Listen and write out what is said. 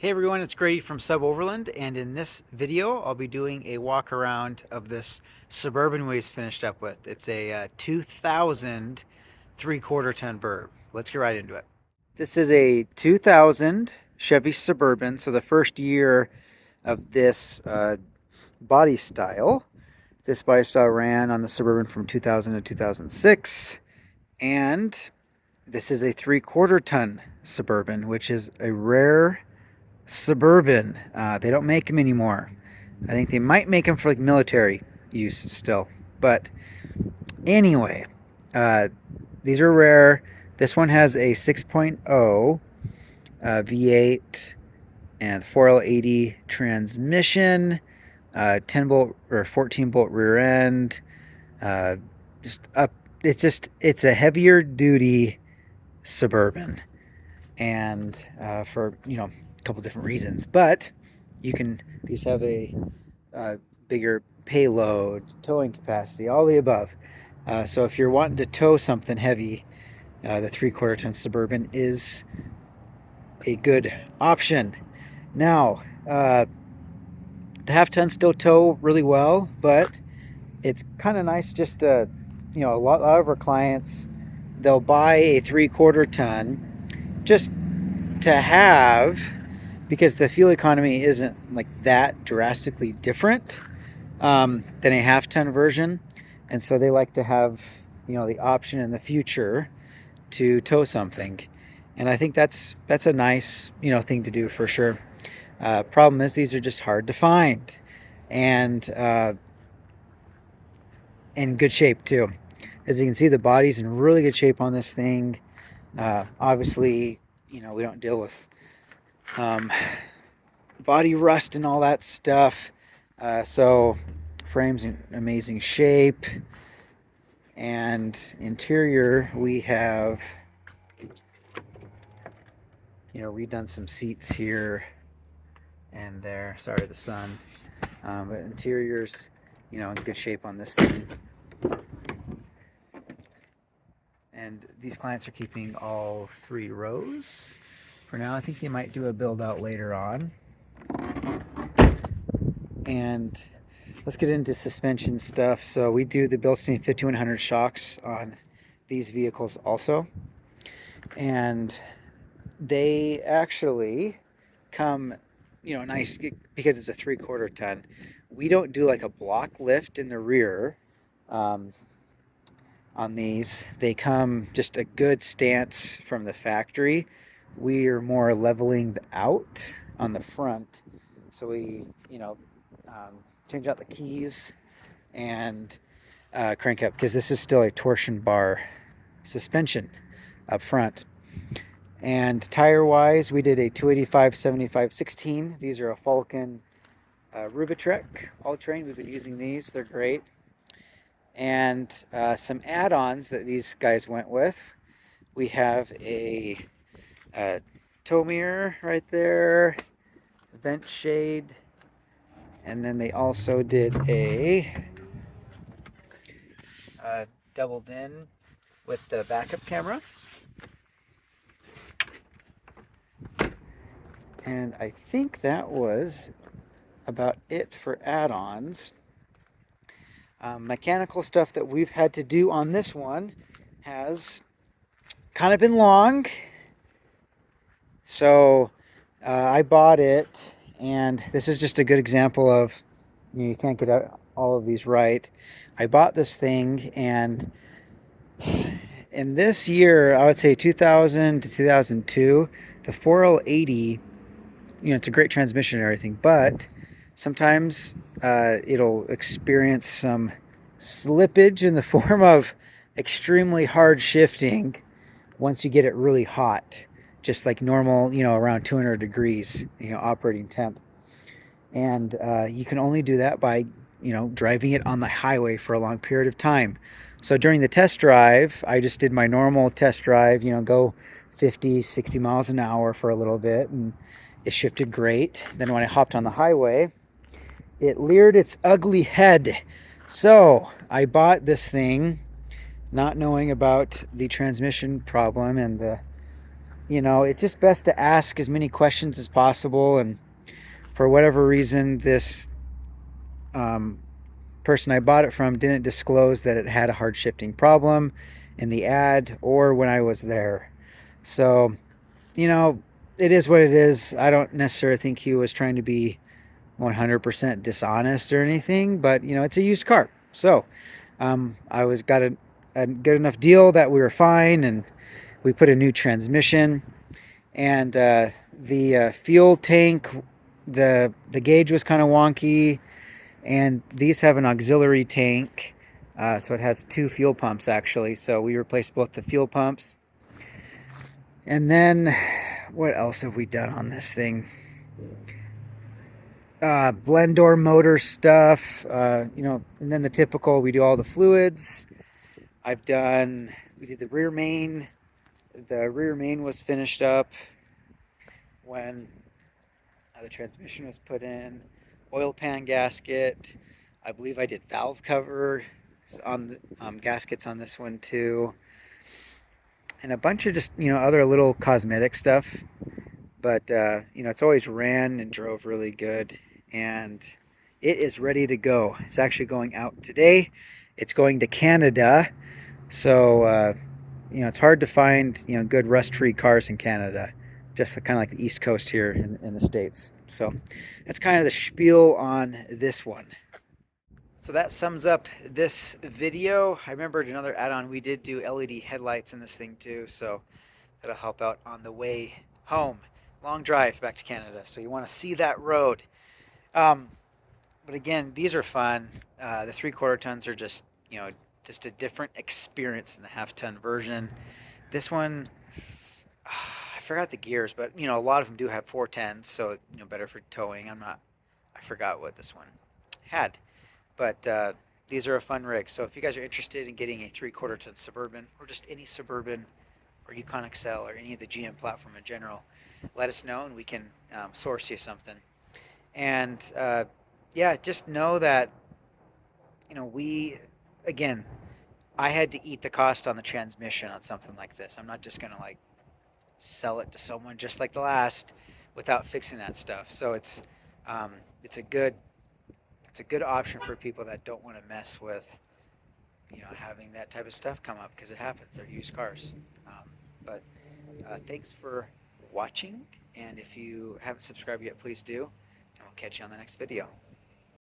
Hey everyone, it's Grady from SUBOVERLAND, and in this video I'll be doing a walk around of this Suburban we just finished up with. It's a 2000 3/4 ton Burb. Let's get right into it. This is a 2000 Chevy Suburban, so the first year of this body style. This body style ran on the Suburban from 2000 to 2006, and this is a 3/4 ton Suburban, which is a rare Suburban. They don't make them anymore. I think they might make them for like military use still. But anyway, these are rare. This one has a 6.0 V8 and 4L80 transmission, 10 bolt or 14 bolt rear end. Just up. It's a heavier duty Suburban, and for a couple different reasons, but these have a bigger payload, towing capacity, all the above. So if you're wanting to tow something heavy, the 3/4 ton Suburban is a good option. Now, the half ton still tow really well, but it's kind of nice just to, a lot of our clients, they'll buy a 3/4 ton just to have, because the fuel economy isn't like that drastically different than a half ton version, and so they like to have the option in the future to tow something, and I think that's a nice thing to do for sure. Problem is, these are just hard to find, and in good shape too. As you can see, the body's in really good shape on this thing. Obviously, we don't deal with body rust and all that stuff. So frame's in amazing shape. And interior, we have, redone some seats here and there. Sorry, the sun. But interior's, in good shape on this thing. And these clients are keeping all 3 rows for now. I think they might do a build out later on. And let's get into suspension stuff. So we do the Bilstein 5100 shocks on these vehicles also, and they actually come nice because it's a 3/4 ton. We don't do like a block lift in the rear on these. They come just a good stance from the factory. We are more leveling out on the front, so we change out the keys and crank up, because this is still a torsion bar suspension up front. And tire wise, we did a 285 75 16. These are a Falcon Rubitrek all-terrain. We've been using these, they're great. And some add-ons that these guys went with, we have a tow mirror right there, vent shade, and then they also did a doubled in with the backup camera. And I think that was about it for add-ons. Mechanical stuff that we've had to do on this one has kind of been long. So I bought it, and this is just a good example of you can't get all of these right. I bought this thing, and in this year, I would say 2000 to 2002, the 4L80, it's a great transmission and everything, but sometimes it'll experience some slippage in the form of extremely hard shifting once you get it really hot, just like normal, around 200 degrees, operating temp. And you can only do that by, driving it on the highway for a long period of time. So during the test drive, I just did my normal test drive, go 50, 60 miles an hour for a little bit, and it shifted great. Then when I hopped on the highway, it leered its ugly head. So I bought this thing not knowing about the transmission problem and the you know, it's just best to ask as many questions as possible. And for whatever reason, this um, person I bought it from didn't disclose that it had a hard shifting problem in the ad or when I was there. So, you know, it is what it is. I don't necessarily think he was trying to be 100% dishonest or anything, but you know, it's a used car. So, I was got a good enough deal that we were fine, and we put a new transmission, and the fuel tank, the gauge was kind of wonky, and these have an auxiliary tank, so it has two fuel pumps actually. So we replaced both the fuel pumps, and then what else have we done on this thing? Blend door motor stuff, you know, and then the typical, we do all the fluids. We did the rear main. The rear main was finished up when the transmission was put in. Oil pan gasket. I believe I did valve cover on the gaskets on this one too. And a bunch of just, you know, other little cosmetic stuff. But, you know, it's always ran and drove really good. And it is ready to go. It's actually going out today. It's going to Canada. So, you know, it's hard to find, you know, good rust-free cars in Canada. Just kind of like the East Coast here in the States. So that's kind of the spiel on this one. So that sums up this video. I remembered another add-on. We did do LED headlights in this thing too. So that'll help out on the way home. Long drive back to Canada. So you want to see that road. But again, these are fun. The 3/4 tons are just, you know, just a different experience than the half-ton version. This one, I forgot the gears, but you know, a lot of them do have 410s, so you know, better for towing. I forgot what this one had, but these are a fun rig. So if you guys are interested in getting a 3/4 ton Suburban, or just any Suburban, or Yukon XL, or any of the GM platform in general, let us know and we can source you something. And yeah, just know that, you know, again, I had to eat the cost on the transmission on something like this. I'm not just gonna like sell it to someone just like the last without fixing that stuff. So um, it's a good it's a good option for people that don't want to mess with, you know, having that type of stuff come up, because it happens. They're used cars. But thanks for watching, and if you haven't subscribed yet, please do, and we'll catch you on the next video.